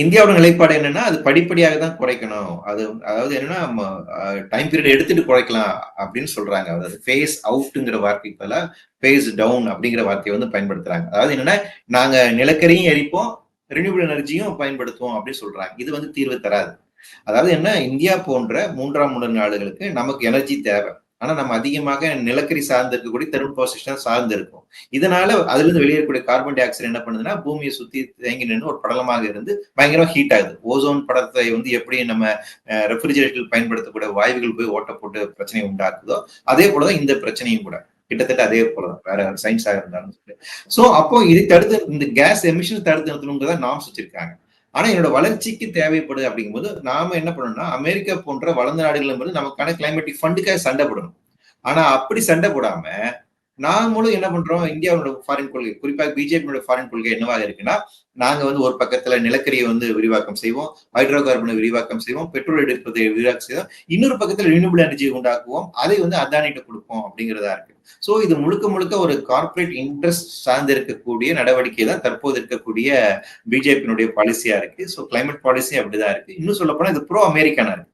இந்தியாவோட நிலைப்பாடு என்னன்னா, அது படிப்படியாக தான் குறைக்கணும். அதாவது என்னன்னா, டைம் பீரியட் எடுத்துட்டு குறைக்கலாம் அப்படின்னு சொல்றாங்க. அதாவது ஃபேஸ் அவுட்ங்கிற வார்த்தைக்கு பதிலா ஃபேஸ் டவுன் அப்படிங்கிற வார்த்தைய வந்து பயன்படுத்துறாங்க. அதாவது என்னன்னா, நாங்க நிலக்கரியும் எரிப்போம், ரினியூவபிள் எனர்ஜியும் பயன்படுத்துவோம் அப்படின்னு சொல்றாங்க. இது வந்து தீர்வு தராது. அதாவது என்ன, இந்தியா போன்ற 3ஆம் உலக நாடுகளுக்கு நமக்கு எனர்ஜி தேவை. ஆனா நம்ம அதிகமாக நிலக்கரி சார்ந்து இருக்கக்கூடிய தெர்மல் பவர் ஸ்டேஷன் சார்ந்து இருக்கும். இதனால அதிலிருந்து வெளியேறக்கூடிய கார்பன் டை ஆக்சைடு என்ன பண்ணுதுன்னா, பூமியை சுத்தி தேங்கி நின்று ஒரு படலமாக இருந்து பயங்கரமா ஹீட் ஆகுது. ஓசோன் படலத்தை வந்து எப்படி நம்ம ரெஃப்ரிஜரேட்டர் பயன்படுத்தக்கூடிய வாயுகள் போய் ஓட்ட போட்டு பிரச்சனையை உண்டாக்குதோ, அதே போல தான் இந்த பிரச்சனையும் கூட. கிட்டத்தட்ட அதே போல தான். வேற சயின்ஸா இருந்தாலும் சரி. சோ அப்போ இதை தடுத்து இந்த கேஸ் எமிஷன் தடுத்து நிறுத்தணுங்கிறத நார்ம்ஸ் வச்சிருக்காங்க. ஆனா என்னோட வளர்ச்சிக்கு தேவைப்படுது அப்படிங்கும்போது நாம என்ன பண்ணணும்னா, அமெரிக்கா போன்ற வளர்ந்த நாடுகள் என்பது நமக்கான கிளைமேட்டிக் ஃபண்டுக்காக சண்டை போடணும். ஆனா அப்படி சண்டை போடாம நாமளும் என்ன பண்றோம், இந்தியாவோட ஃபாரின் கொள்கை, குறிப்பா பிஜேபியோட ஃபாரின் கொள்கை என்னவா இருக்குன்னா, நாங்க வந்து ஒரு பக்கத்துல நிலக்கரியை வந்து விரிவாக்கம் செய்வோம், ஹைட்ரோ கார்பனை விரிவாக்கம் செய்வோம், பெட்ரோல் எடுப்பதை விரிவாக்கம் செய்வோம். இன்னொரு பக்கத்துல ரினியூவபிள் எனர்ஜியை உண்டாக்குவோம். அதை வந்து அதானிட்ட குடுப்போம் அப்படிங்கிறதா இருக்கு. சோ இது முழுக்க முழுக்க ஒரு கார்ப்பரேட் இன்ட்ரெஸ்ட் சார்ந்து இருக்கக்கூடிய நடவடிக்கை தான் தற்போது இருக்கக்கூடிய பிஜேபியினுடைய பாலிசியா இருக்கு. சோ கிளைமேட் பாலிசி அப்படிதான் இருக்கு. இன்னும் சொல்லப்போனா இது ப்ரோ அமெரிக்கானா இருக்கு.